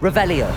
Revelio.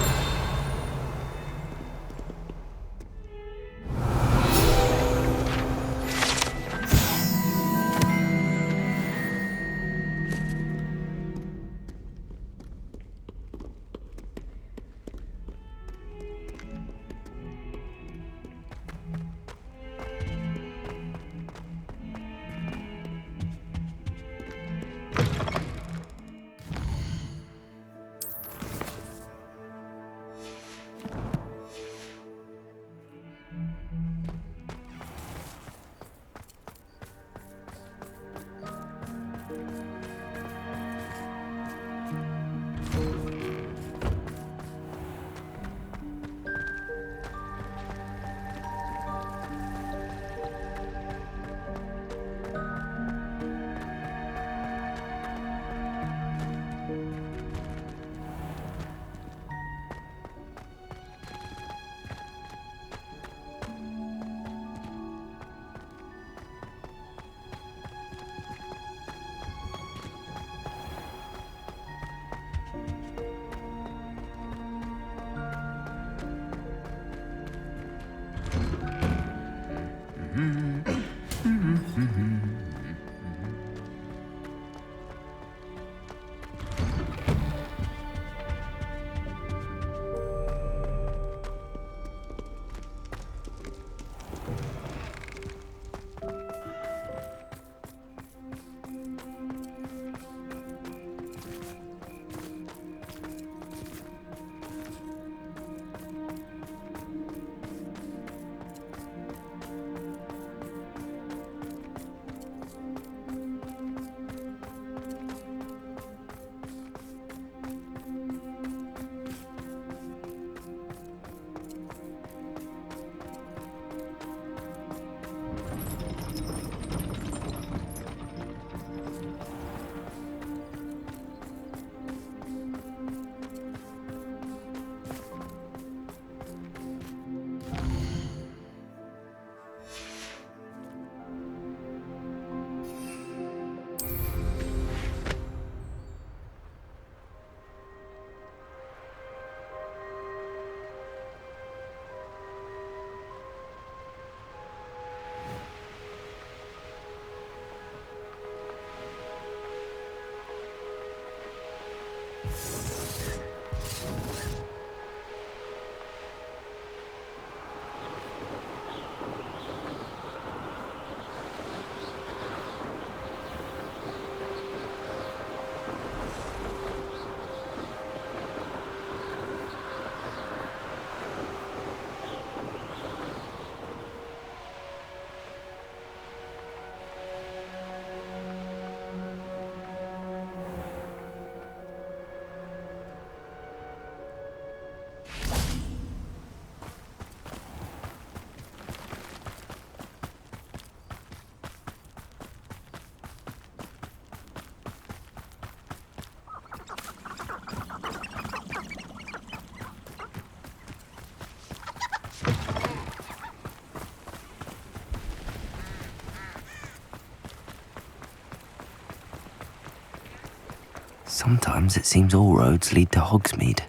Sometimes it seems all roads lead to Hogsmeade.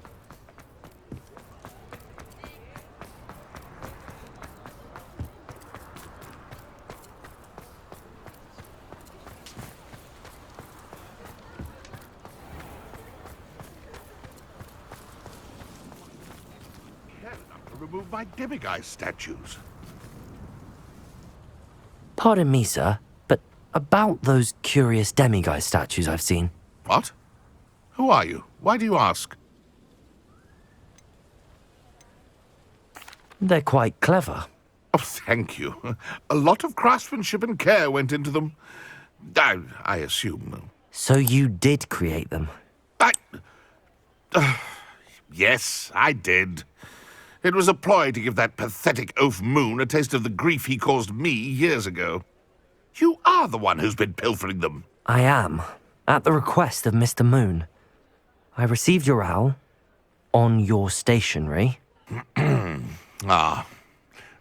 Remove my demiguise statues. Pardon me, sir, but about those curious demiguise statues I've seen. What? Who are you? Why do you ask? They're quite clever. Oh, thank you. A lot of craftsmanship and care went into them. I assume. So you did create them? Yes, I did. It was a ploy to give that pathetic oaf Moon a taste of the grief he caused me years ago. You are the one who's been pilfering them. I am, at the request of Mr. Moon. I received your owl on your stationery.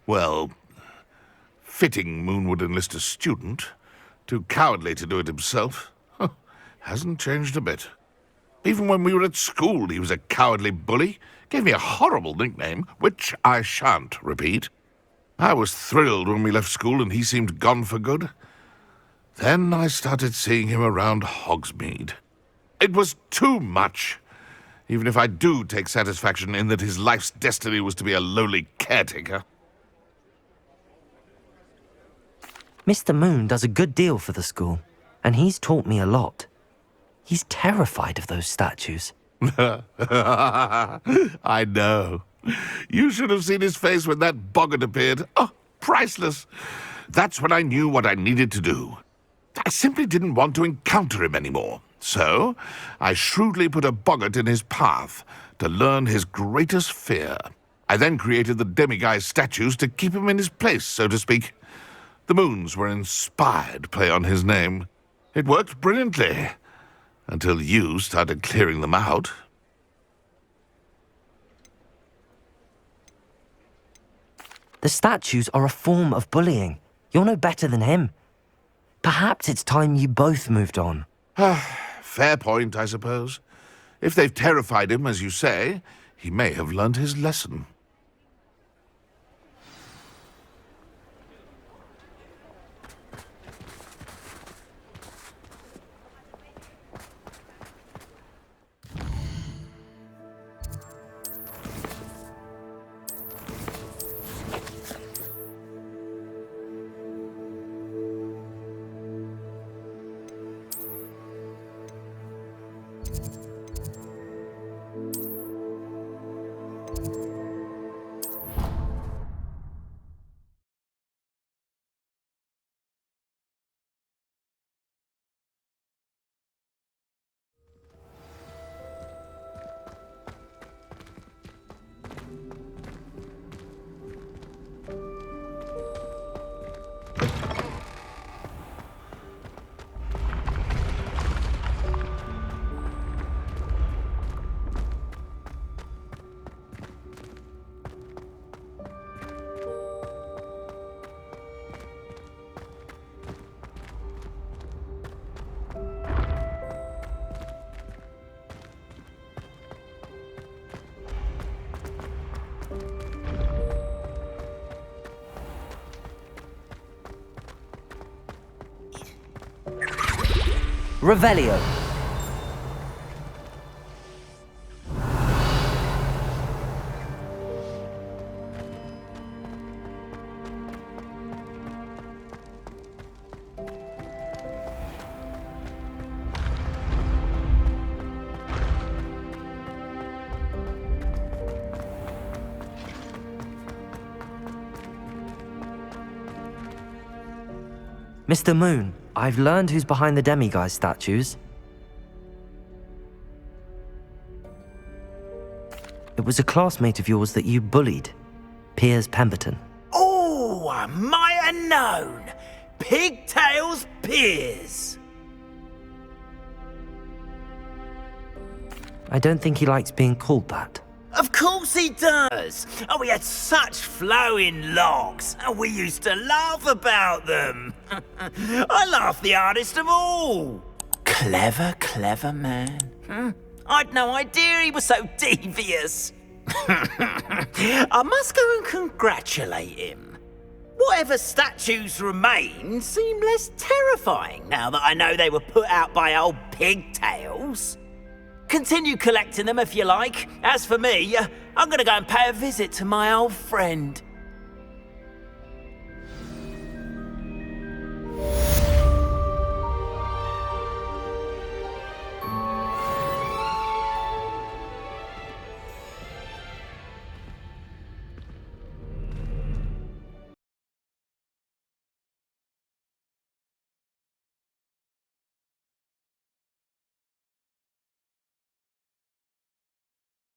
Well, fitting Moon would enlist a student. Too cowardly to do it himself. Hasn't changed a bit. Even when we were at school, he was a cowardly bully. Gave me a horrible nickname, which I shan't repeat. I was thrilled when we left school and he seemed gone for good. Then I started seeing him around Hogsmeade. It was too much. Even if I do take satisfaction in that his life's destiny was to be a lowly caretaker. Mr. Moon does a good deal for the school, and he's taught me a lot. He's terrified of those statues. I know. You should have seen his face when that boggart appeared. Oh, priceless. That's when I knew what I needed to do. I simply didn't want to encounter him anymore. So, I shrewdly put a boggart in his path to learn his greatest fear. I then created the demiguise statues to keep him in his place, so to speak. The moons were inspired play on his name. It worked brilliantly. Until you started clearing them out. The statues are a form of bullying. You're no better than him. Perhaps it's time you both moved on. Fair point, I suppose. If they've terrified him, as you say, he may have learned his lesson. Revelio. Mr. Moon, I've learned who's behind the demiguise statues. It was a classmate of yours that you bullied, Piers Pemberton. Oh, I might have known. Pigtails Piers. I don't think he likes being called that. Of course he does. Oh, we had such flowing locks, and we used to laugh about them. I laughed the hardest of all. Clever, clever man. I'd no idea he was so devious. I must go and congratulate him. Whatever statues remain seem less terrifying now that I know they were put out by old pigtails. Continue collecting them if you like. As for me, I'm going to go and pay a visit to my old friend.